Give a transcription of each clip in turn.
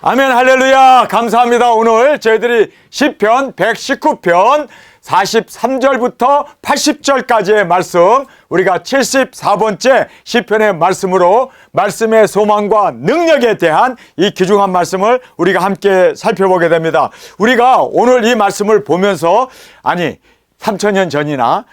아멘, 할렐루야. 감사합니다. 오늘 저희들이 시편 119편 43절부터 80절까지의 말씀, 우리가 74번째 시편의 말씀으로 말씀의 소망과 능력에 대한 이 귀중한 말씀을 우리가 함께 살펴보게 됩니다. 우리가 오늘 이 말씀을 보면서 3000년 전이나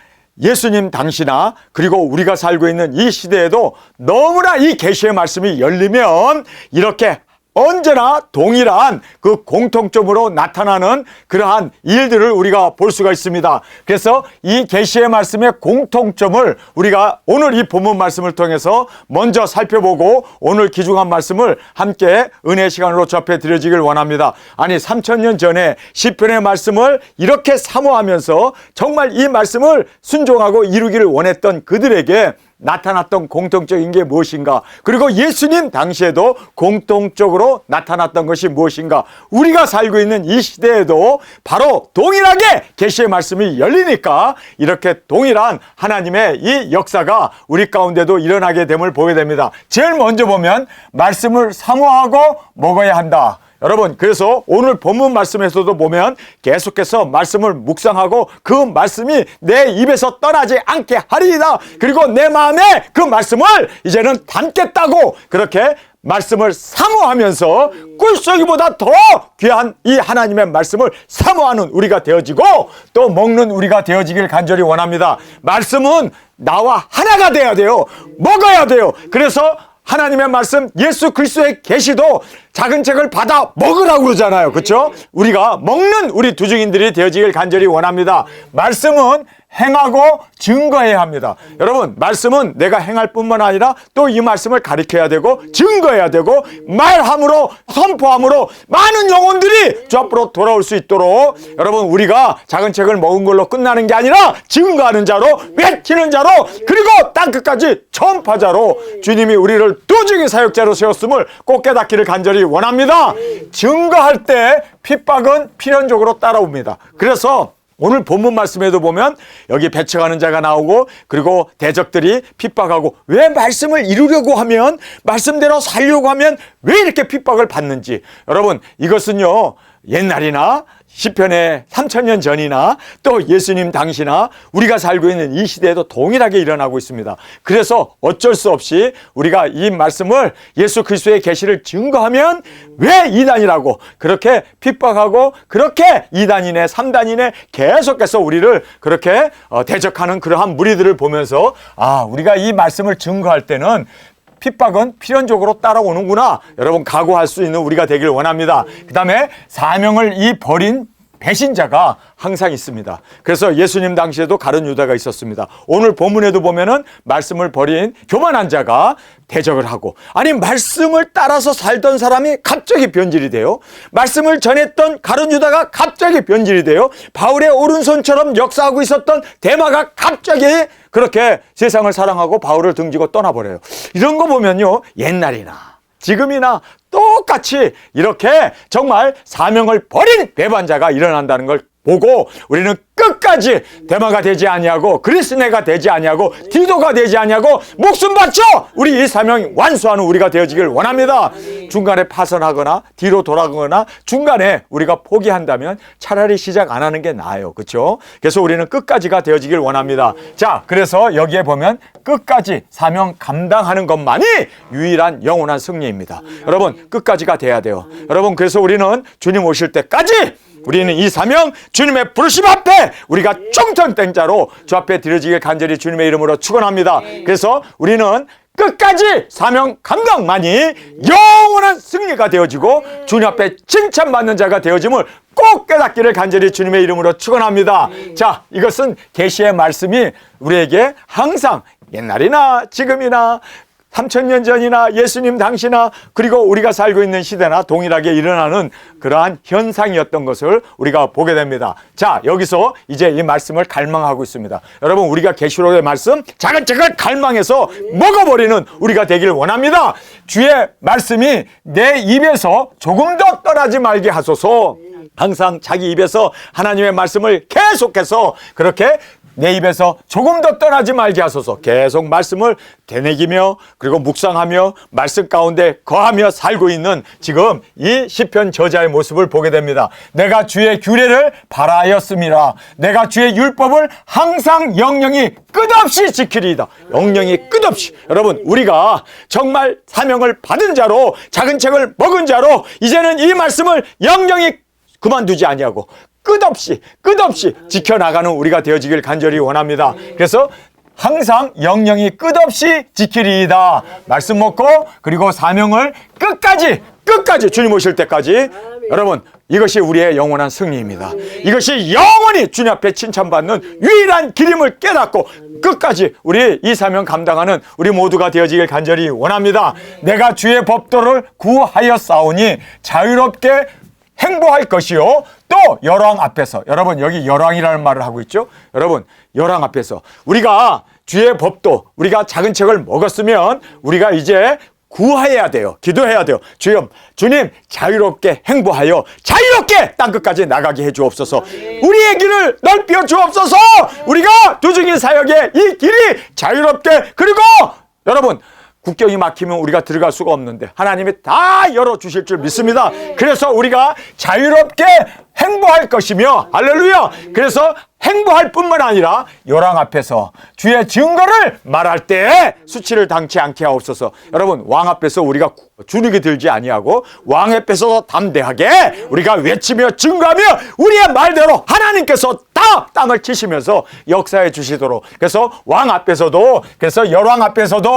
예수님 당시나 그리고 우리가 살고 있는 이 시대에도 너무나 이 계시의 말씀이 열리면 이렇게 언제나 동일한 그 공통점으로 나타나는 그러한 일들을 우리가 볼 수가 있습니다. 그래서 이 계시의 말씀의 공통점을 우리가 오늘 이 본문 말씀을 통해서 먼저 살펴보고 오늘 귀중한 말씀을 함께 은혜의 시간으로 접해 드려지길 원합니다. 3000년 전에 시편의 말씀을 이렇게 사모하면서 정말 이 말씀을 순종하고 이루기를 원했던 그들에게 나타났던 공통적인 게 무엇인가? 그리고 예수님 당시에도 공통적으로 나타났던 것이 무엇인가? 우리가 살고 있는 이 시대에도 바로 동일하게 계시의 말씀이 열리니까 이렇게 동일한 하나님의 이 역사가 우리 가운데도 일어나게 됨을 보게 됩니다. 제일 먼저 보면 말씀을 사모하고 먹어야 한다. 여러분, 그래서 오늘 본문 말씀에서도 보면 계속해서 말씀을 묵상하고 그 말씀이 내 입에서 떠나지 않게 하리이다. 그리고 내 마음에 그 말씀을 이제는 담겠다고 그렇게 말씀을 사모하면서 꿀송이보다 더 귀한 이 하나님의 말씀을 사모하는 우리가 되어지고 또 먹는 우리가 되어지길 간절히 원합니다. 말씀은 나와 하나가 돼야 돼요. 먹어야 돼요. 그래서 하나님의 말씀, 예수 그리스도의 계시도 작은 책을 받아 먹으라고 그러잖아요. 그렇죠? 우리가 먹는 우리 두중인들이 되어지길 간절히 원합니다. 말씀은 행하고 증거해야 합니다. 여러분, 말씀은 내가 행할 뿐만 아니라 또 이 말씀을 가르쳐야 되고 증거해야 되고 말함으로 선포함으로 많은 영혼들이 주 앞으로 돌아올 수 있도록 여러분, 우리가 작은 책을 먹은 걸로 끝나는 게 아니라 증거하는 자로, 외치는 자로, 그리고 땅끝까지 전파자로 주님이 우리를 두중의 사역자로 세웠음을 꼭 깨닫기를 간절히 원합니다. 증거할 때 핍박은 필연적으로 따라옵니다. 그래서 오늘 본문 말씀에도 보면 여기 배척하는 자가 나오고 그리고 대적들이 핍박하고 왜 말씀을 이루려고 하면 말씀대로 살려고 하면 왜 이렇게 핍박을 받는지, 여러분, 이것은요 옛날이나 시편의 3000년 전이나 또 예수님 당시나 우리가 살고 있는 이 시대에도 동일하게 일어나고 있습니다. 그래서 어쩔 수 없이 우리가 이 말씀을 예수 그리스도의 계시를 증거하면 왜 이단이라고 그렇게 핍박하고 그렇게 2단이네 3단이네 계속해서 우리를 그렇게 대적하는 그러한 무리들을 보면서 우리가 이 말씀을 증거할 때는 핍박은 필연적으로 따라오는구나, 여러분 각오할 수 있는 우리가 되길 원합니다. 그 다음에 사명을 버린 배신자가 항상 있습니다. 그래서 예수님 당시에도 가룟 유다가 있었습니다. 오늘 본문에도 보면은 말씀을 버린 교만한 자가 대적을 하고, 말씀을 따라서 살던 사람이 갑자기 변질이 돼요. 말씀을 전했던 가룟 유다가 갑자기 변질이 돼요. 바울의 오른손처럼 역사하고 있었던 데마가 갑자기 그렇게 세상을 사랑하고 바울을 등지고 떠나버려요. 이런 거 보면요, 옛날이나 지금이나 똑같이 이렇게 정말 사명을 버린 배반자가 일어난다는 걸 보고 우리는 끝까지 데마가 되지 아니하고 그리스네가 되지 아니하고 디도가 되지 아니하고 목숨 바쳐 우리 이 사명 완수하는 우리가 되어지길 원합니다. 중간에 파선하거나 뒤로 돌아가거나 중간에 우리가 포기한다면 차라리 시작 안 하는 게 나아요. 그렇죠? 그래서 우리는 끝까지가 되어지길 원합니다. 자, 그래서 여기에 보면 끝까지 사명 감당하는 것만이 유일한 영원한 승리입니다. 여러분, 끝까지가 돼야 돼요. 여러분, 그래서 우리는 주님 오실 때까지 우리는 이 사명 주님의 부르심 앞에 우리가 총천땡자로 주 앞에 드려지길 간절히 주님의 이름으로 축원합니다. 그래서 우리는 끝까지 사명 감당만이 영원한 승리가 되어지고 주님 앞에 칭찬받는 자가 되어짐을 꼭 깨닫기를 간절히 주님의 이름으로 축원합니다. 자, 이것은 계시의 말씀이 우리에게 항상 옛날이나 지금이나 3000년 전이나 예수님 당시나 그리고 우리가 살고 있는 시대나 동일하게 일어나는 그러한 현상이었던 것을 우리가 보게 됩니다. 자, 여기서 이제 이 말씀을 갈망하고 있습니다. 여러분, 우리가 계시록의 말씀 작은 책을 갈망해서 먹어버리는 우리가 되길 원합니다. 주의 말씀이 내 입에서 조금 더 떠나지 말게 하소서. 항상 자기 입에서 하나님의 말씀을 계속해서 그렇게 내 입에서 조금 더 떠나지 말게 하소서. 계속 말씀을 되새기며 그리고 묵상하며 말씀 가운데 거하며 살고 있는 지금 이 시편 저자의 모습을 보게 됩니다. 내가 주의 규례를 바라하였음이라. 내가 주의 율법을 항상 영영이 끝없이 지키리이다. 영영이 끝없이. 여러분, 우리가 정말 사명을 받은 자로, 작은 책을 먹은 자로 이제는 이 말씀을 영영이 그만두지 아니하고 끝없이 지켜나가는 우리가 되어지길 간절히 원합니다. 그래서 항상 영영이 끝없이 지키리이다. 말씀 먹고 그리고 사명을 끝까지 주님 오실 때까지. 여러분, 이것이 우리의 영원한 승리입니다. 이것이 영원히 주님 앞에 칭찬받는 유일한 길임을 깨닫고 끝까지 우리 이 사명 감당하는 우리 모두가 되어지길 간절히 원합니다. 내가 주의 법도를 구하였사오니 자유롭게 행보할 것이요. 또 열왕 앞에서, 여러분 여기 열왕이라는 말을 하고 있죠. 여러분, 열왕 앞에서 우리가 주의 법도, 우리가 작은 책을 먹었으면 우리가 이제 구해야 돼요. 기도해야 돼요. 주님 자유롭게 행보하여 자유롭게 땅끝까지 나가게 해 주옵소서. 우리의 길을 넓혀 주옵소서. 우리가 두중인 사역의 이 길이 자유롭게, 그리고 여러분 국경이 막히면 우리가 들어갈 수가 없는데 하나님이 다 열어주실 줄 믿습니다. 그래서 우리가 자유롭게 행보할 것이며, 할렐루야. 그래서 행보할 뿐만 아니라 열왕 앞에서 주의 증거를 말할 때 수치를 당치 않게 하옵소서. 여러분, 왕 앞에서 우리가 주눅이 들지 아니하고 왕 앞에서 담대하게 우리가 외치며 증거하며 우리의 말대로 하나님께서 다 땅을 치시면서 역사해 주시도록. 그래서 왕 앞에서도, 그래서 열왕 앞에서도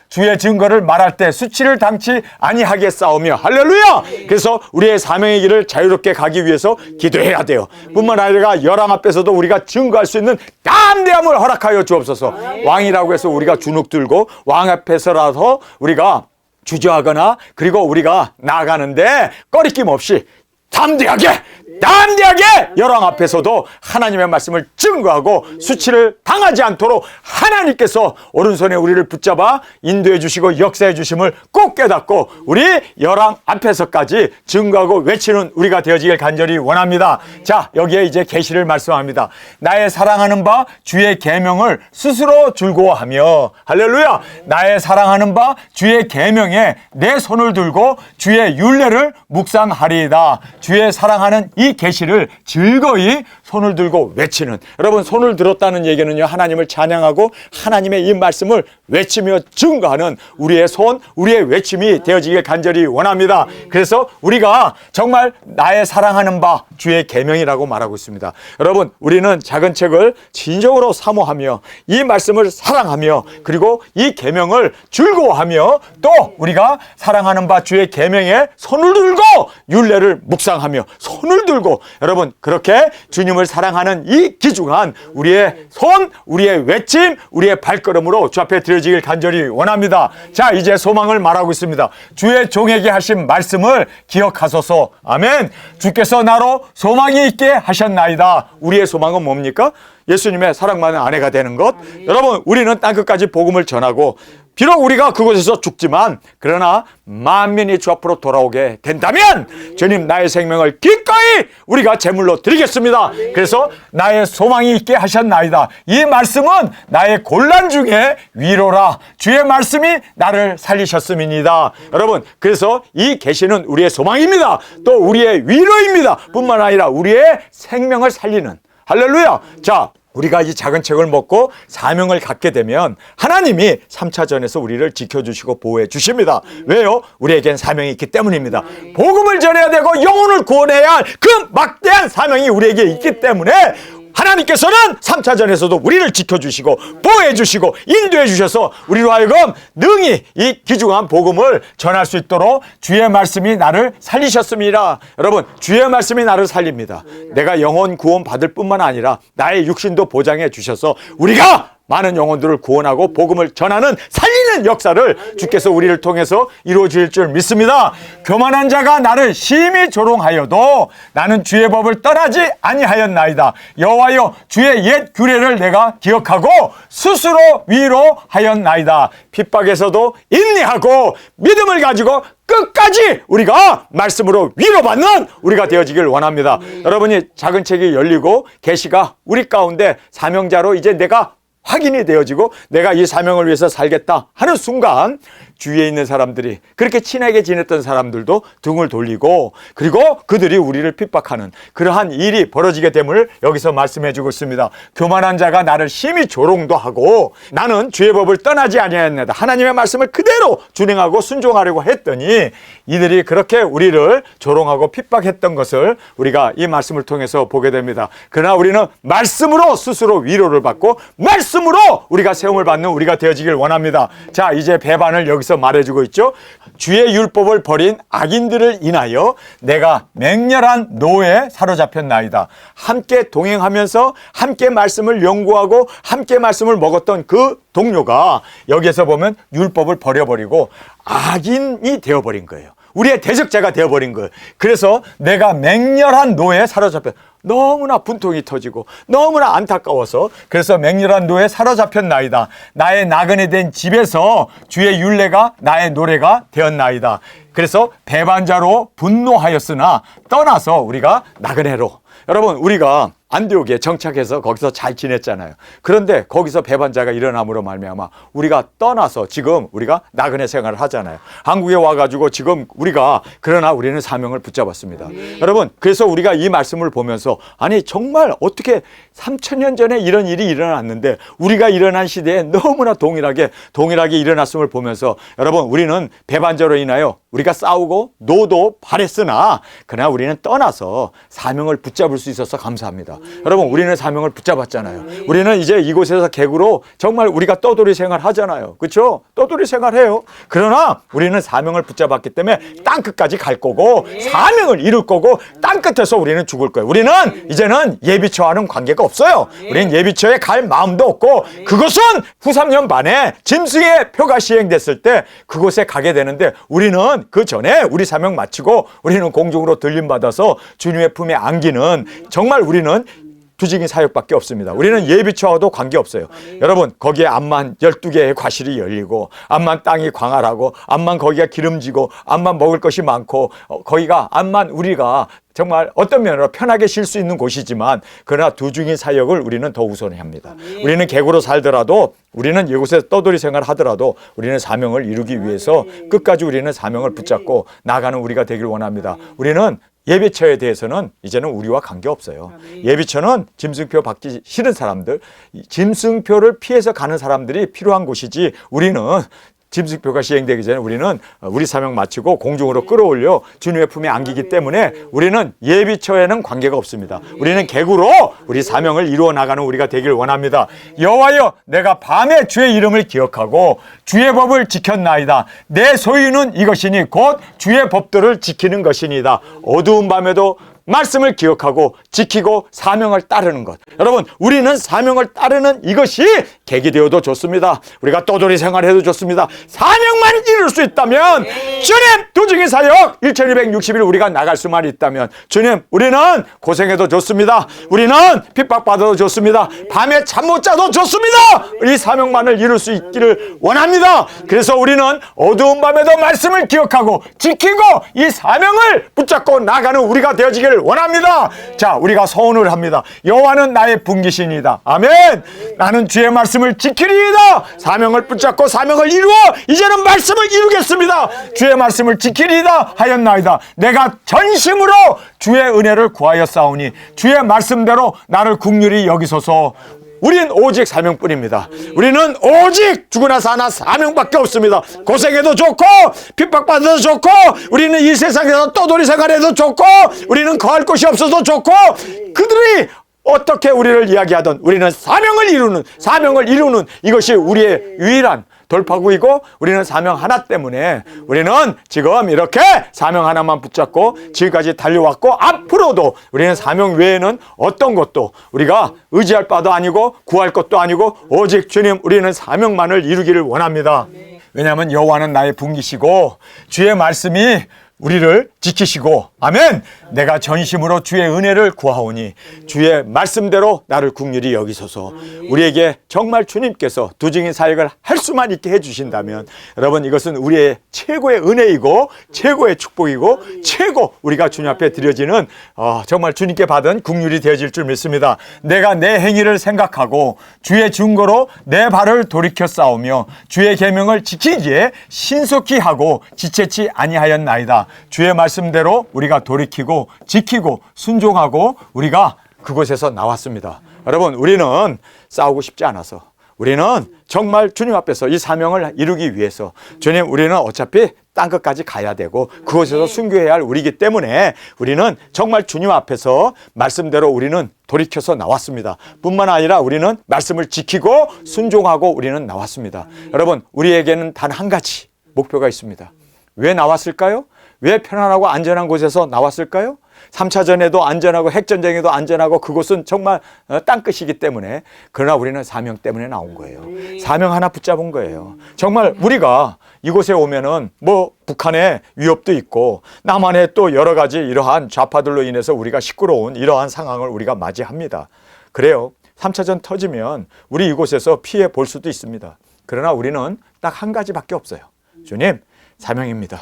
주의 증거를 말할 때 수치를 당치 아니하게 싸우며, 할렐루야. 그래서 우리의 사명의 길을 자유롭게 가기 위해서 기도해야 돼요. 뿐만 아니라 열왕 앞에서도 우리가 증거할 수 있는 담대함을 허락하여 주옵소서. 왕이라고 해서 우리가 주눅 들고 왕 앞에서라도 우리가 주저하거나 그리고 우리가 나가는데 꺼리낌 없이 담대하게 열왕 앞에서도 하나님의 말씀을 증거하고 수치를 당하지 않도록 하나님께서 오른손에 우리를 붙잡아 인도해 주시고 역사해 주심을 꼭 깨닫고 우리 열왕 앞에서까지 증거하고 외치는 우리가 되어지길 간절히 원합니다. 자, 여기에 이제 계시를 말씀합니다. 나의 사랑하는 바 주의 계명을 스스로 즐거워하며, 할렐루야. 나의 사랑하는 바 주의 계명에 내 손을 들고 주의 율례를 묵상하리이다. 주의 사랑하는 이 계시를 즐거이 손을 들고 외치는, 여러분 손을 들었다는 얘기는요, 하나님을 찬양하고 하나님의 이 말씀을 외치며 증거하는 우리의 손, 우리의 외침이 되어지길 간절히 원합니다. 그래서 우리가 정말 나의 사랑하는 바 주의 계명이라고 말하고 있습니다. 여러분, 우리는 작은 책을 진정으로 사모하며 이 말씀을 사랑하며 그리고 이 계명을 즐거워하며 또 우리가 사랑하는 바 주의 계명에 손을 들고 율례를 묵상하며 손을 들고, 여러분 그렇게 주님을 사랑하는 이 귀중한 우리의 손, 우리의 외침, 우리의 발걸음으로 주 앞에 드려지길 간절히 원합니다. 자, 이제 소망을 말하고 있습니다. 주의 종에게 하신 말씀을 기억하소서. 아멘. 주께서 나로 소망이 있게 하셨나이다. 우리의 소망은 뭡니까? 예수님의 사랑받는 아내가 되는 것. 여러분, 우리는 땅끝까지 복음을 전하고 비록 우리가 그곳에서 죽지만 그러나 만민이 주 앞으로 돌아오게 된다면 주님 나의 생명을 기꺼이 우리가 제물로 드리겠습니다. 그래서 나의 소망이 있게 하셨나이다. 이 말씀은 나의 곤란 중에 위로라. 주의 말씀이 나를 살리셨음이니다. 여러분, 그래서 이 계시는 우리의 소망입니다. 또 우리의 위로입니다. 뿐만 아니라 우리의 생명을 살리는, 할렐루야. 자, 우리가 이 작은 책을 먹고 사명을 갖게 되면 하나님이 3차전에서 우리를 지켜주시고 보호해 주십니다. 왜요? 우리에겐 사명이 있기 때문입니다. 복음을 전해야 되고 영혼을 구원해야 할 그 막대한 사명이 우리에게 있기 때문에 하나님께서는 3차전에서도 우리를 지켜주시고 보호해 주시고 인도해 주셔서 우리로 하여금 능히 이 귀중한 복음을 전할 수 있도록 주의 말씀이 나를 살리셨습니다. 여러분, 주의 말씀이 나를 살립니다. 내가 영혼 구원 받을 뿐만 아니라 나의 육신도 보장해 주셔서 우리가 많은 영혼들을 구원하고 복음을 전하는 살리는 역사를 주께서 우리를 통해서 이루어 주실 줄 믿습니다. 교만한 자가 나를 심히 조롱하여도 나는 주의 법을 떠나지 아니하였나이다. 여호와여, 주의 옛 규례를 내가 기억하고 스스로 위로하였나이다. 핍박에서도 인내하고 믿음을 가지고 끝까지 우리가 말씀으로 위로받는 우리가 되어지길 원합니다. 여러분이 작은 책이 열리고 계시가 우리 가운데 사명자로 이제 내가 확인이 되어지고 내가 이 사명을 위해서 살겠다 하는 순간 주위에 있는 사람들이, 그렇게 친하게 지냈던 사람들도 등을 돌리고, 그리고 그들이 우리를 핍박하는 그러한 일이 벌어지게 됨을 여기서 말씀해 주고 있습니다. 교만한 자가 나를 심히 조롱도 하고 나는 주의 법을 떠나지 아니하였나이다. 하나님의 말씀을 그대로 준행하고 순종하려고 했더니 이들이 그렇게 우리를 조롱하고 핍박했던 것을 우리가 이 말씀을 통해서 보게 됩니다. 그러나 우리는 말씀으로 스스로 위로를 받고 말씀으로 우리가 세움을 받는 우리가 되어지길 원합니다. 자, 이제 배반을 여기서 말해주고 있죠. 주의 율법을 버린 악인들을 인하여 내가 맹렬한 노에 사로잡혔나이다. 함께 동행하면서 함께 말씀을 연구하고 함께 말씀을 먹었던 그 동료가 여기에서 보면 율법을 버려버리고 악인이 되어버린 거예요. 우리의 대적자가 되어버린 거예요. 그래서 내가 맹렬한 노에 사로잡혀, 너무나 분통이 터지고 너무나 안타까워서, 그래서 맹렬한 노에 사로잡혔나이다. 나의 나그네 된 집에서 주의 율례가 나의 노래가 되었나이다. 그래서 배반자로 분노하였으나 떠나서 우리가 나그네로, 여러분 우리가 안디옥에 정착해서 거기서 잘 지냈잖아요. 그런데 거기서 배반자가 일어남으로 말미암아 우리가 떠나서 지금 우리가 나그네 생활을 하잖아요. 한국에 와가지고 지금 우리가, 그러나 우리는 사명을 붙잡았습니다. 여러분, 그래서 우리가 이 말씀을 보면서 아니 정말 어떻게 3000년 전에 이런 일이 일어났는데 우리가 일어난 시대에 너무나 동일하게 일어났음을 보면서, 여러분 우리는 배반자로 인하여 우리가 싸우고 노도 바랬으나 그러나 우리는 떠나서 사명을 붙잡을 수 있어서 감사합니다. 여러분 우리는 사명을 붙잡았잖아요. 우리는 이제 이곳에서 객으로 정말 우리가 떠돌이 생활 하잖아요. 그렇죠? 떠돌이 생활해요. 그러나 우리는 사명을 붙잡았기 때문에 땅 끝까지 갈 거고 사명을 이룰 거고 땅 끝에서 우리는 죽을 거예요. 우리는 이제는 예비처와는 관계가 없어요. 우리는 예비처에 갈 마음도 없고, 그것은 후 3년 반에 짐승의 표가 시행됐을 때 그곳에 가게 되는데, 우리는 그 전에 우리 사명 마치고 우리는 공중으로 들림받아서 주님의 품에 안기는, 정말 우리는 두증인 사역밖에 없습니다. 우리는 예비처와도 관계없어요. 여러분 거기에 암만 12개의 과실이 열리고 암만 땅이 광활하고 암만 거기가 기름지고 암만 먹을 것이 많고 거기가 암만 우리가 정말 어떤 면으로 편하게 쉴 수 있는 곳이지만, 그러나 두증인 사역을 우리는 더 우선히 합니다. 우리는 객으로 살더라도, 우리는 이곳에서 떠돌이 생활을 하더라도 우리는 사명을 이루기 위해서 끝까지 우리는 사명을 붙잡고 나가는 우리가 되길 원합니다. 우리는 예비처에 대해서는 이제는 우리와 관계없어요. 예비처는 짐승표 받기 싫은 사람들, 짐승표를 피해서 가는 사람들이 필요한 곳이지, 우리는 짐승표가 시행되기 전에 우리는 우리 사명 마치고 공중으로 끌어올려 주님의 품에 안기기 때문에 우리는 예비처에는 관계가 없습니다. 우리는 객으로 우리 사명을 이루어 나가는 우리가 되길 원합니다. 여호와여, 내가 밤에 주의 이름을 기억하고 주의 법을 지켰나이다. 내 소유는 이것이니 곧 주의 법들을 지키는 것이니이다. 어두운 밤에도 말씀을 기억하고 지키고 사명을 따르는 것. 여러분 우리는 사명을 따르는 이것이 객이 되어도 좋습니다. 우리가 떠돌이 생활해도 좋습니다. 사명만 이룰 수 있다면, 주님 두증인 사역 1260일 우리가 나갈 수만 있다면, 주님 우리는 고생해도 좋습니다. 우리는 핍박받아도 좋습니다. 밤에 잠 못 자도 좋습니다. 이 사명만을 이룰 수 있기를 원합니다. 그래서 우리는 어두운 밤에도 말씀을 기억하고 지키고 이 사명을 붙잡고 나가는 우리가 되어지기를 원합니다. 자, 우리가 서원을 합니다. 여호와는 나의 분기신이다. 아멘. 나는 주의 말씀을 지키리이다. 사명을 붙잡고 사명을 이루어 이제는 말씀을 이루겠습니다. 주의 말씀을 지키리이다 하였나이다. 내가 전심으로 주의 은혜를 구하였사오니 주의 말씀대로 나를 긍휼히 여기소서. 우린 오직 사명뿐입니다. 우리는 오직 죽으나 사나 사명밖에 없습니다. 고생해도 좋고 핍박받아도 좋고, 우리는 이 세상에서 떠돌이 생활해도 좋고, 우리는 거할 곳이 없어도 좋고, 그들이 어떻게 우리를 이야기하던 우리는 사명을 이루는 이것이 우리의 유일한 돌파구이고, 우리는 사명 하나 때문에 우리는 지금 이렇게 사명 하나만 붙잡고 지금까지 달려왔고, 앞으로도 우리는 사명 외에는 어떤 것도 우리가 의지할 바도 아니고 구할 것도 아니고 오직 주님, 우리는 사명만을 이루기를 원합니다. 왜냐하면 여호와는 나의 분기시고 주의 말씀이 우리를 지키시고 아멘. 내가 전심으로 주의 은혜를 구하오니 주의 말씀대로 나를 긍휼히 여기소서. 우리에게 정말 주님께서 두 증인 사역을 할 수만 있게 해주신다면 여러분 이것은 우리의 최고의 은혜이고 최고의 축복이고 최고 우리가 주님 앞에 드려지는 정말 주님께 받은 긍휼이 되어질 줄 믿습니다. 내가 내 행위를 생각하고 주의 증거로 내 발을 돌이켜 싸우며 주의 계명을 지키기에 신속히 하고 지체치 아니하였나이다. 주의 말씀대로 우리가 돌이키고 지키고 순종하고 우리가 그곳에서 나왔습니다. 여러분 우리는 싸우고 싶지 않아서 우리는 정말 주님 앞에서 이 사명을 이루기 위해서 주님 우리는 어차피 땅 끝까지 가야 되고 그곳에서 순교해야 할 우리이기 때문에 우리는 정말 주님 앞에서 말씀대로 우리는 돌이켜서 나왔습니다. 뿐만 아니라 우리는 말씀을 지키고 순종하고 우리는 나왔습니다. 여러분 우리에게는 단 한 가지 목표가 있습니다. 왜 나왔을까요? 왜 편안하고 안전한 곳에서 나왔을까요? 3차전에도 안전하고 핵전쟁에도 안전하고 그곳은 정말 땅끝이기 때문에 그러나 우리는 사명 때문에 나온 거예요. 사명 하나 붙잡은 거예요. 정말 우리가 이곳에 오면은 뭐 북한의 위협도 있고 남한의 또 여러 가지 이러한 좌파들로 인해서 우리가 시끄러운 이러한 상황을 우리가 맞이합니다. 그래요. 3차전 터지면 우리 이곳에서 피해 볼 수도 있습니다. 그러나 우리는 딱 한 가지밖에 없어요. 주님 사명입니다.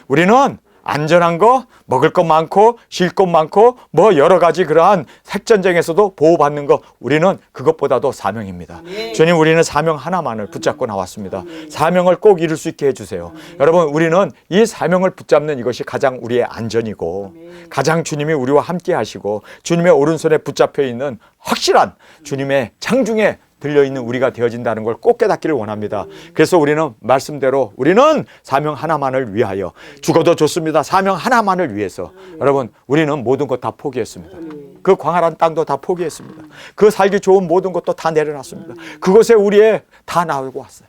우리는 안전한 거, 먹을 것 많고 쉴 것 많고 뭐 여러 가지 그러한 핵전쟁에서도 보호받는 거 우리는 그것보다도 사명입니다. 주님 우리는 사명 하나만을 붙잡고 나왔습니다. 사명을 꼭 이룰 수 있게 해주세요. 여러분 우리는 이 사명을 붙잡는 이것이 가장 우리의 안전이고 가장 주님이 우리와 함께 하시고 주님의 오른손에 붙잡혀 있는 확실한 주님의 장중에 들려있는 우리가 되어진다는 걸 꼭 깨닫기를 원합니다. 그래서 우리는 말씀대로 우리는 사명 하나만을 위하여 죽어도 좋습니다. 사명 하나만을 위해서 여러분 우리는 모든 것 다 포기했습니다. 그 광활한 땅도 다 포기했습니다. 그 살기 좋은 모든 것도 다 내려놨습니다. 그곳에 우리의 다 나오고 왔어요.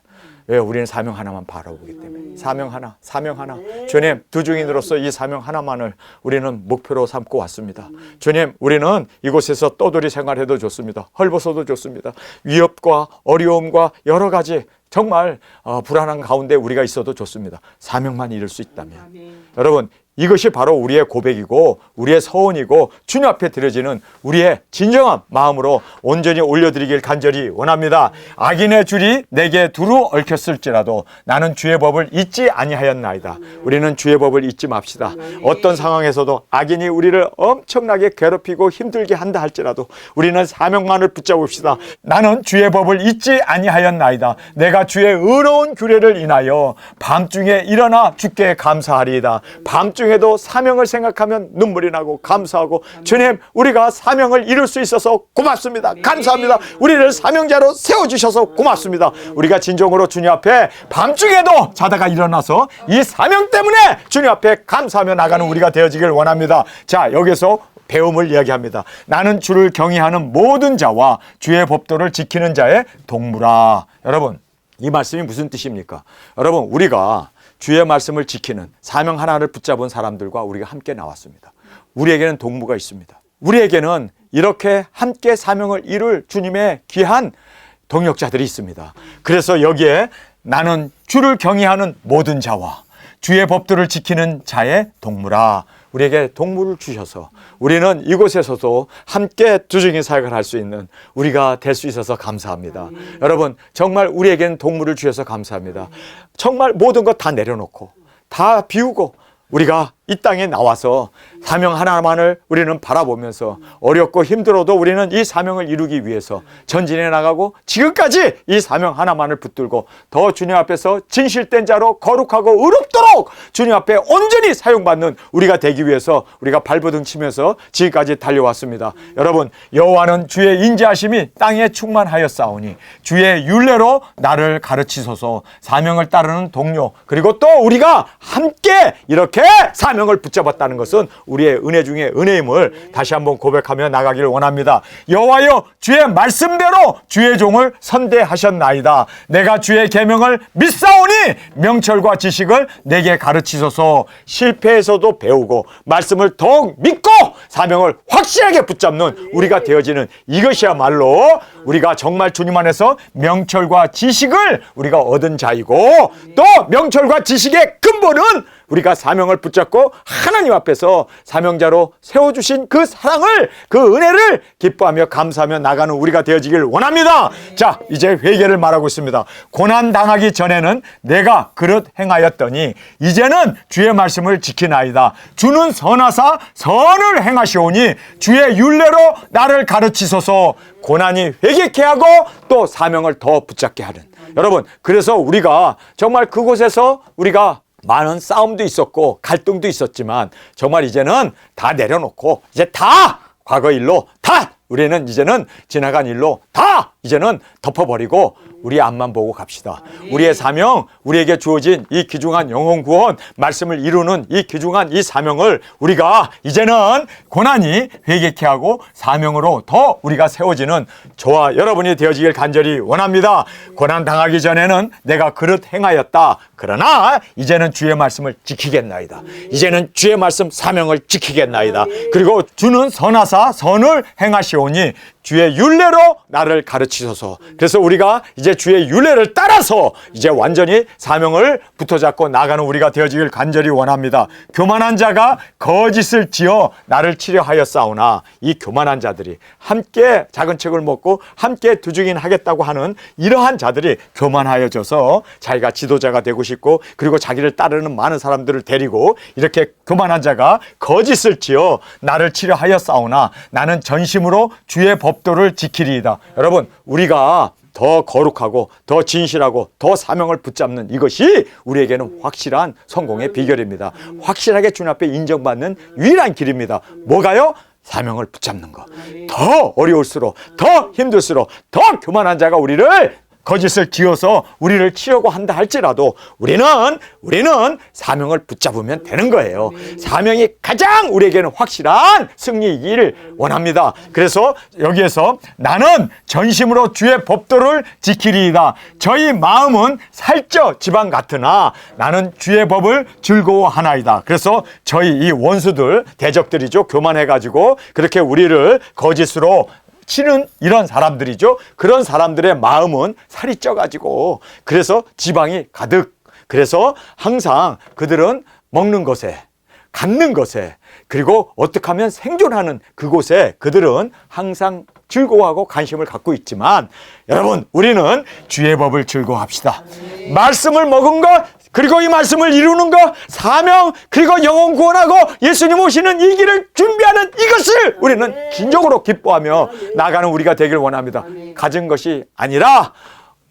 왜? 우리는 사명 하나만 바라보기 때문에. 사명 하나, 사명 하나. 주님, 두 증인으로서 이 사명 하나만을 우리는 목표로 삼고 왔습니다. 주님, 우리는 이곳에서 떠돌이 생활해도 좋습니다. 헐벗어도 좋습니다. 위협과 어려움과 여러 가지 정말 불안한 가운데 우리가 있어도 좋습니다. 사명만 이룰 수 있다면. 여러분, 이것이 바로 우리의 고백이고 우리의 서원이고 주님 앞에 드려지는 우리의 진정한 마음으로 온전히 올려드리길 간절히 원합니다. 악인의 줄이 내게 두루 얽혔을지라도 나는 주의 법을 잊지 아니하였나이다. 우리는 주의 법을 잊지 맙시다. 어떤 상황에서도 악인이 우리를 엄청나게 괴롭히고 힘들게 한다 할지라도 우리는 사명만을 붙잡읍시다. 나는 주의 법을 잊지 아니하였나이다. 내가 주의 의로운 규례를 인하여 밤중에 일어나 주께 감사하리이다. 밤중에도 사명을 생각하면 눈물이 나고 감사하고 주님 우리가 사명을 이룰 수 있어서 고맙습니다. 감사합니다. 우리를 사명자로 세워주셔서 고맙습니다. 우리가 진정으로 주님 앞에 밤중에도 자다가 일어나서 이 사명 때문에 주님 앞에 감사하며 나가는 우리가 되어지길 원합니다. 자 여기서 배움을 이야기합니다. 나는 주를 경외하는 모든 자와 주의 법도를 지키는 자의 동무라. 여러분 이 말씀이 무슨 뜻입니까? 여러분 우리가 주의 말씀을 지키는 사명 하나를 붙잡은 사람들과 우리가 함께 나왔습니다. 우리에게는 동무가 있습니다. 우리에게는 이렇게 함께 사명을 이룰 주님의 귀한 동역자들이 있습니다. 그래서 여기에 나는 주를 경외하는 모든 자와 주의 법도를 지키는 자의 동무라. 우리에게 동무를 주셔서 우리는 이곳에서도 함께 두중인 사역을 할 수 있는 우리가 될 수 있어서 감사합니다. 여러분 정말 우리에게는 동무를 주셔서 감사합니다. 정말 모든 것 다 내려놓고 다 비우고 우리가 이 땅에 나와서 사명 하나만을 우리는 바라보면서 어렵고 힘들어도 우리는 이 사명을 이루기 위해서 전진해 나가고 지금까지 이 사명 하나만을 붙들고 더 주님 앞에서 진실된 자로 거룩하고 의롭도록 주님 앞에 온전히 사용받는 우리가 되기 위해서 우리가 발버둥 치면서 지금까지 달려왔습니다. 여러분 여호와는 주의 인자하심이 땅에 충만하였사오니 주의 율례로 나를 가르치소서. 사명을 따르는 동료 그리고 또 우리가 함께 이렇게 사명을 붙잡았다는 것은 우리의 은혜 중에 은혜임을 다시 한번 고백하며 나가기를 원합니다. 여호와여 주의 말씀대로 주의 종을 선대하셨나이다. 내가 주의 계명을 믿사오니 명철과 지식을 내게 가르치소서. 실패에서도 배우고 말씀을 더욱 믿고 사명을 확실하게 붙잡는 우리가 되어지는 이것이야말로 우리가 정말 주님 안에서 명철과 지식을 우리가 얻은 자이고 또 명철과 지식의 근본은 우리가 사명을 붙잡고 하나님 앞에서 사명자로 세워주신 그 사랑을, 그 은혜를 기뻐하며 감사하며 나가는 우리가 되어지길 원합니다. 자, 이제 회개를 말하고 있습니다. 고난 당하기 전에는 내가 그릇 행하였더니 이제는 주의 말씀을 지키나이다. 주는 선하사 선을 행하시오니 주의 율례로 나를 가르치소서. 고난이 회개케 하고 또 사명을 더 붙잡게 하는, 여러분, 그래서 우리가 정말 그곳에서 우리가 많은 싸움도 있었고 갈등도 있었지만 정말 이제는 다 내려놓고 이제 다 과거 일로 다 우리는 이제는 지나간 일로 다 이제는 덮어버리고 우리 앞만 보고 갑시다. 우리의 사명, 우리에게 주어진 이 귀중한 영혼 구원 말씀을 이루는 이 귀중한 이 사명을 우리가 이제는 고난이 회개케 하고 사명으로 더 우리가 세워지는 저와 여러분이 되어지길 간절히 원합니다. 고난 당하기 전에는 내가 그릇 행하였다. 그러나 이제는 주의 말씀을 지키겠나이다. 이제는 주의 말씀 사명을 지키겠나이다. 그리고 주는 선하사 선을 행하시오니 주의 율례로 나를 가르치소서. 그래서 우리가 이제 주의 율례를 따라서 이제 완전히 사명을 붙어잡고 나가는 우리가 되어지길 간절히 원합니다. 교만한 자가 거짓을 지어 나를 치려하였사오나 이 교만한 자들이 함께 작은 책을 먹고 함께 두중인 하겠다고 하는 이러한 자들이 교만하여져서 자기가 지도자가 되고 싶고 그리고 자기를 따르는 많은 사람들을 데리고 이렇게 교만한 자가 거짓을 지어 나를 치려하였사오나 나는 전심으로 주의 법도를 지키리이다. 여러분, 우리가 더 거룩하고 더 진실하고 더 사명을 붙잡는 이것이 우리에게는 확실한 성공의 비결입니다. 확실하게 주님 앞에 인정받는 유일한 길입니다. 뭐가요? 사명을 붙잡는 것. 더 어려울수록, 더 힘들수록, 더 교만한 자가 우리를 거짓을 지어서 우리를 치려고 한다 할지라도 우리는 사명을 붙잡으면 되는 거예요. 사명이 가장 우리에게는 확실한 승리이기를 원합니다. 그래서 여기에서 나는 전심으로 주의 법도를 지키리이다. 저희 마음은 살쪄 지방 같으나 나는 주의 법을 즐거워하나이다. 그래서 저희 이 원수들, 대적들이죠. 교만해가지고 그렇게 우리를 거짓으로 치는 이런 사람들이죠. 그런 사람들의 마음은 살이 쪄가지고 그래서 지방이 가득, 그래서 항상 그들은 먹는 것에, 갖는 것에, 그리고 어떻게 하면 생존하는 그곳에 그들은 항상 즐거워하고 관심을 갖고 있지만 여러분, 우리는 주의 법을 즐거워합시다. 말씀을 먹은 것, 그리고 이 말씀을 이루는 것, 사명, 그리고 영혼 구원하고 예수님 오시는 이 길을 준비하는 이것을 우리는 진정으로 기뻐하며 나가는 우리가 되길 원합니다. 가진 것이 아니라,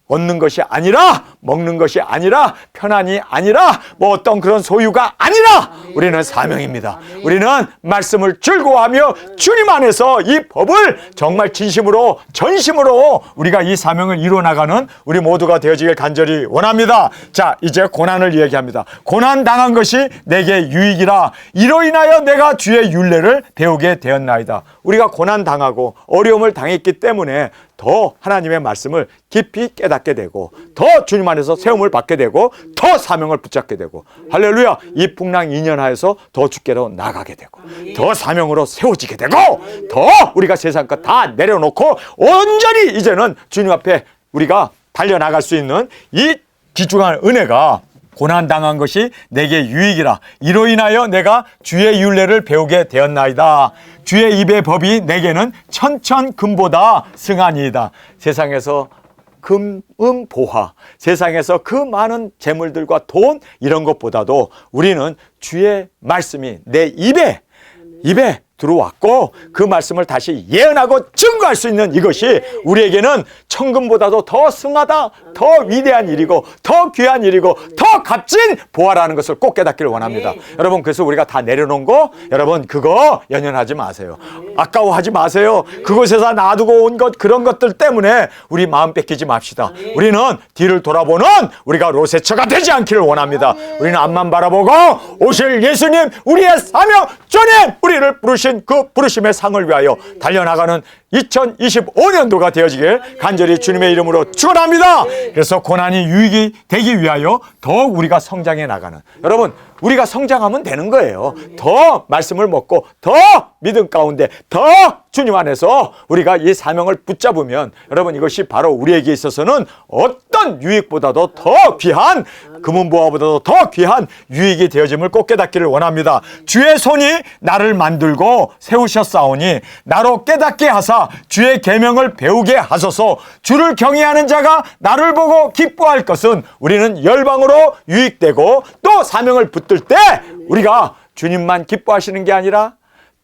얻는 것이 아니라, 먹는 것이 아니라, 편안이 아니라, 뭐 어떤 그런 소유가 아니라 우리는 사명입니다. 우리는 말씀을 즐거워하며 주님 안에서 이 법을 정말 진심으로, 전심으로 우리가 이 사명을 이루어나가는 우리 모두가 되어지길 간절히 원합니다. 자, 이제 고난을 이야기합니다. 고난 당한 것이 내게 유익이라 이로 인하여 내가 주의 율례를 배우게 되었나이다. 우리가 고난 당하고 어려움을 당했기 때문에 더 하나님의 말씀을 깊이 깨닫게 되고 더 주님 안에서 세움을 받게 되고 더 사명을 붙잡게 되고, 할렐루야, 이 풍랑 2년 하에서 더 주께로 나가게 되고 더 사명으로 세워지게 되고 더 우리가 세상 것 다 내려놓고 온전히 이제는 주님 앞에 우리가 달려나갈 수 있는 이 귀중한 은혜가, 고난 당한 것이 내게 유익이라 이로 인하여 내가 주의 율례를 배우게 되었나이다. 주의 입의 법이 내게는 천천금보다 승하니이다. 세상에서 금, 보화, 세상에서 그 많은 재물들과 돈 이런 것보다도 우리는 주의 말씀이 내 입에 들어왔고 그 말씀을 다시 예언하고 증거할 수 있는 이것이 우리에게는 천금보다도 더 승하다, 더 위대한 일이고 더 귀한 일이고 더 값진 보화라는 것을 꼭 깨닫기를 원합니다. 여러분, 그래서 우리가 다 내려놓은 거, 여러분 그거 연연하지 마세요. 아까워하지 마세요. 그곳에서 놔두고 온 것, 그런 것들 때문에 우리 마음 뺏기지 맙시다. 우리는 뒤를 돌아보는 우리가 로세처가 되지 않기를 원합니다. 우리는 앞만 바라보고 오실 예수님, 우리의 사명, 주님, 우리를 부르신 그 부르심의 상을 위하여 달려나가는 2025년도가 되어지길 간절히 주님의 이름으로 축원합니다. 그래서 고난이 유익이 되기 위하여 더욱 우리가 성장해 나가는, 여러분 우리가 성장하면 되는 거예요. 더 말씀을 먹고 더 믿음 가운데 더 주님 안에서 우리가 이 사명을 붙잡으면 여러분 이것이 바로 우리에게 있어서는 어떤 유익보다도 더 귀한 금은보화보다도 더 귀한 유익이 되어짐을 꼭 깨닫기를 원합니다. 주의 손이 나를 만들고 세우셨사오니 나로 깨닫게 하사 주의 계명을 배우게 하소서. 주를 경외하는 자가 나를 보고 기뻐할 것은 우리는 열방으로 유익되고 또 사명을 붙들 때 우리가 주님만 기뻐하시는 게 아니라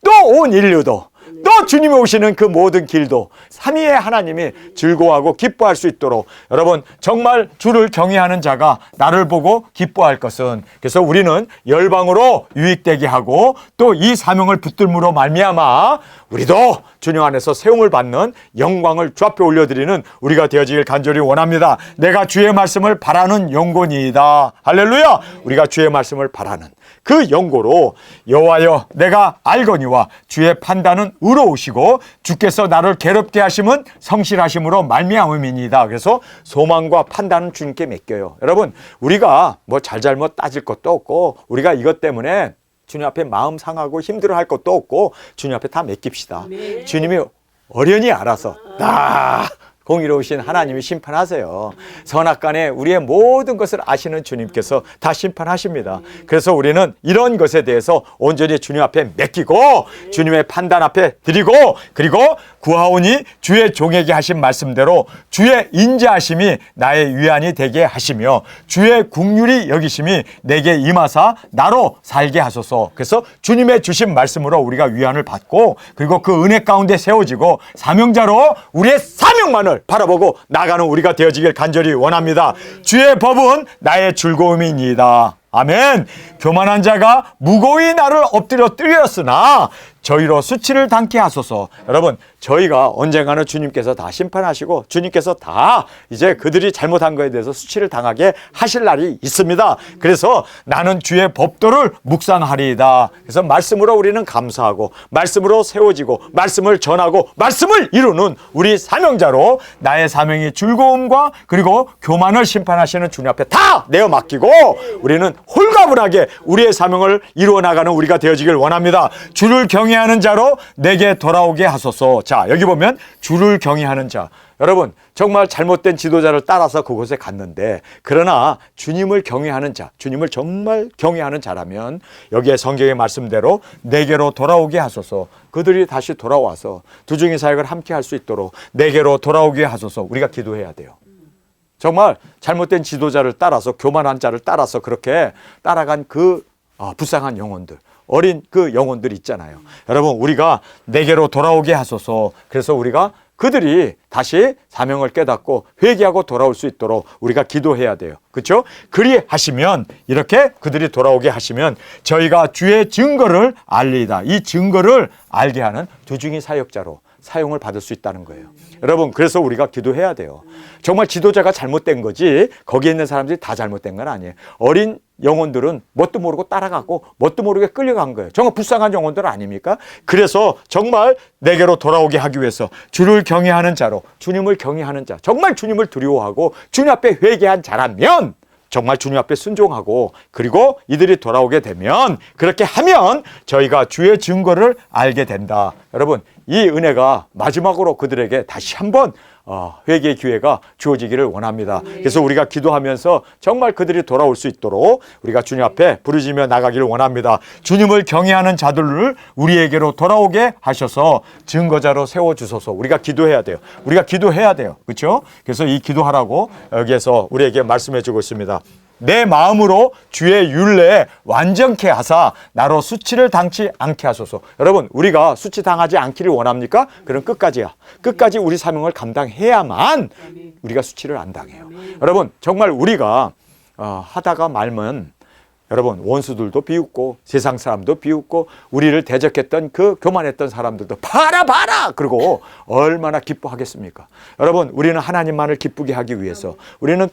또 온 인류도 또 주님이 오시는 그 모든 길도 삼위의 하나님이 즐거워하고 기뻐할 수 있도록 여러분 정말 주를 경외하는 자가 나를 보고 기뻐할 것은 그래서 우리는 열방으로 유익되게 하고 또 이 사명을 붙들므로 말미암아 우리도 주님 안에서 세움을 받는 영광을 주 앞에 올려드리는 우리가 되어지길 간절히 원합니다. 내가 주의 말씀을 바라는 영혼이다. 할렐루야. 우리가 주의 말씀을 바라는 그 영고로 여호와여 내가 알거니와 주의 판단은 의로우시고 주께서 나를 괴롭게 하심은 성실하심으로 말미암음이니이다. 그래서 소망과 판단은 주님께 맡겨요. 여러분 우리가 뭐 잘잘못 따질 것도 없고 우리가 이것 때문에 주님 앞에 마음 상하고 힘들어할 것도 없고 주님 앞에 다 맡깁시다. 네. 주님이 어련히 알아서 다 공의로우신 하나님이 심판하세요. 선악간에 우리의 모든 것을 아시는 주님께서 다 심판하십니다. 그래서 우리는 이런 것에 대해서 온전히 주님 앞에 맡기고 주님의 판단 앞에 드리고 그리고 구하오니 주의 종에게 하신 말씀대로 주의 인자하심이 나의 위안이 되게 하시며 주의 긍휼이 여기심이 내게 임하사 나로 살게 하소서. 그래서 주님의 주신 말씀으로 우리가 위안을 받고 그리고 그 은혜 가운데 세워지고 사명자로 우리의 사명만을 바라보고 나가는 우리가 되어지길 간절히 원합니다. 주의 법은 나의 즐거움이니이다. 아멘. 교만한 자가 무고히 나를 엎드려 뜨렸으나 저희로 수치를 당케 하소서. 여러분 저희가 언젠가는 주님께서 다 심판하시고 주님께서 다 이제 그들이 잘못한 거에 대해서 수치를 당하게 하실 날이 있습니다. 그래서 나는 주의 법도를 묵상하리이다. 그래서 말씀으로 우리는 감사하고 말씀으로 세워지고 말씀을 전하고 말씀을 이루는 우리 사명자로 나의 사명이 즐거움과 그리고 교만을 심판하시는 주님 앞에 다 내어 맡기고 우리는 홀가분하게 우리의 사명을 이루어 나가는 우리가 되어지길 원합니다. 주를 경외하는 자로 내게 돌아오게 하소서. 자, 여기 보면 주를 경외하는 자. 여러분 정말 잘못된 지도자를 따라서 그곳에 갔는데 그러나 주님을 경외하는 자, 주님을 정말 경외하는 자라면 여기에 성경의 말씀대로 내게로 돌아오게 하소서. 그들이 다시 돌아와서 두중이 사역을 함께 할 수 있도록 내게로 돌아오게 하소서. 우리가 기도해야 돼요. 정말 잘못된 지도자를 따라서 교만한 자를 따라서 그렇게 따라간 그 불쌍한 영혼들 어린 그 영혼들 있잖아요. 여러분 우리가 내게로 돌아오게 하소서. 그래서 우리가 그들이 다시 사명을 깨닫고 회개하고 돌아올 수 있도록 우리가 기도해야 돼요. 그렇죠? 그리하시면 이렇게 그들이 돌아오게 하시면 저희가 주의 증거를 알리이다. 이 증거를 알게 하는 두중이 사역자로 사용을 받을 수 있다는 거예요. 여러분 그래서 우리가 기도해야 돼요. 정말 지도자가 잘못된 거지 거기에 있는 사람들이 다 잘못된 건 아니에요. 어린 영혼들은 뭣도 모르고 따라가고 뭣도 모르게 끌려간 거예요. 정말 불쌍한 영혼들 아닙니까? 그래서 정말 내게로 돌아오게 하기 위해서 주를 경외하는 자로 주님을 경외하는 자 정말 주님을 두려워하고 주님 앞에 회개한 자라면 정말 주님 앞에 순종하고 그리고 이들이 돌아오게 되면 그렇게 하면 저희가 주의 증거를 알게 된다. 여러분 이 은혜가 마지막으로 그들에게 다시 한번 회개의 기회가 주어지기를 원합니다. 그래서 우리가 기도하면서 정말 그들이 돌아올 수 있도록 우리가 주님 앞에 부르짖며 나가기를 원합니다. 주님을 경외하는 자들을 우리에게로 돌아오게 하셔서 증거자로 세워주소서. 우리가 기도해야 돼요. 우리가 기도해야 돼요. 그렇죠? 그래서 이 기도하라고 여기에서 우리에게 말씀해 주고 있습니다. 내 마음으로 주의 율례에 완전케 하사 나로 수치를 당치 않게 하소서. 여러분 우리가 수치 당하지 않기를 원합니까? 그럼 끝까지야. 끝까지 우리 사명을 감당해야만 우리가 수치를 안 당해요. 여러분 정말 우리가 하다가 말면 여러분 원수들도 비웃고 세상 사람도 비웃고 우리를 대적했던 그 교만했던 사람들도 봐라 그리고 얼마나 기뻐하겠습니까? 여러분 우리는 하나님만을 기쁘게 하기 위해서 우리는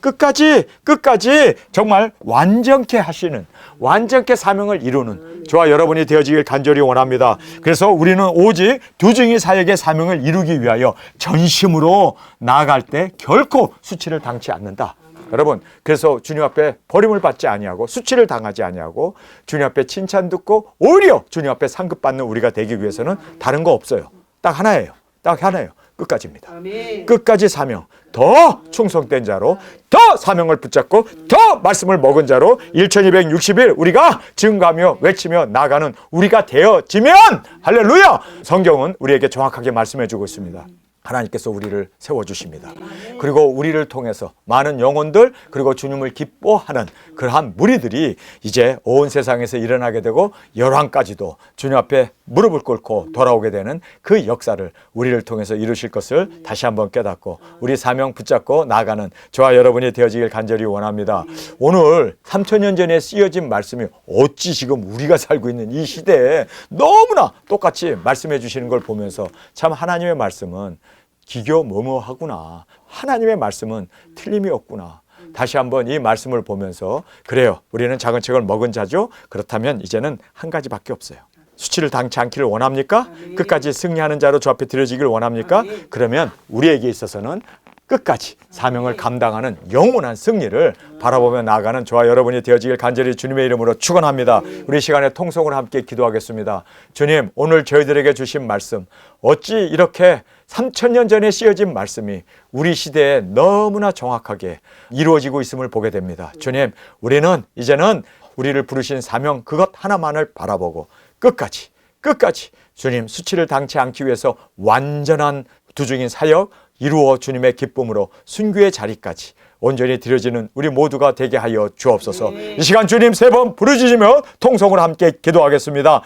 끝까지 정말 완전케 하시는 완전케 사명을 이루는 저와 여러분이 되어지길 간절히 원합니다. 그래서 우리는 오직 두중이 사역의 사명을 이루기 위하여 전심으로 나아갈 때 결코 수치를 당치 않는다. 여러분, 그래서 주님 앞에 버림을 받지 아니하고 수치를 당하지 아니하고 주님 앞에 칭찬 듣고 오히려 주님 앞에 상급받는 우리가 되기 위해서는 다른 거 없어요. 딱 하나예요. 딱 하나예요. 끝까지입니다. 끝까지 사명, 더 충성된 자로, 더 사명을 붙잡고 더 말씀을 먹은 자로 1260일 우리가 증거하며 외치며 나가는 우리가 되어지면, 할렐루야! 성경은 우리에게 정확하게 말씀해 주고 있습니다. 하나님께서 우리를 세워주십니다. 그리고 우리를 통해서 많은 영혼들, 그리고 주님을 기뻐하는 그러한 무리들이 이제 온 세상에서 일어나게 되고 열왕까지도 주님 앞에 무릎을 꿇고 돌아오게 되는 그 역사를 우리를 통해서 이루실 것을 다시 한번 깨닫고 우리 사명 붙잡고 나아가는 저와 여러분이 되어지길 간절히 원합니다. 오늘 3000년 전에 쓰여진 말씀이 어찌 지금 우리가 살고 있는 이 시대에 너무나 똑같이 말씀해 주시는 걸 보면서 참 하나님의 말씀은 기교머머하구나. 하나님의 말씀은 틀림이 없구나. 다시 한번 이 말씀을 보면서 그래요. 우리는 작은 책을 먹은 자죠. 그렇다면 이제는 한 가지밖에 없어요. 수치를 당치 않기를 원합니까? 끝까지 승리하는 자로 주 앞에 드려지기를 원합니까? 그러면 우리에게 있어서는 끝까지 사명을 감당하는 영원한 승리를 바라보며 나아가는 저와 여러분이 되어지길 간절히 주님의 이름으로 축원합니다. 우리 시간에 통성을 함께 기도하겠습니다. 주님, 오늘 저희들에게 주신 말씀 어찌 이렇게 3000년 전에 쓰여진 말씀이 우리 시대에 너무나 정확하게 이루어지고 있음을 보게 됩니다. 주님, 우리는 이제는 우리를 부르신 사명 그것 하나만을 바라보고 끝까지 주님 수치를 당치 않기 위해서 완전한 두중인 사역 이루어 주님의 기쁨으로 순교의 자리까지 온전히 드려지는 우리 모두가 되게 하여 주옵소서. 이 시간 주님 3번 부르짖으며 통성을 함께 기도하겠습니다.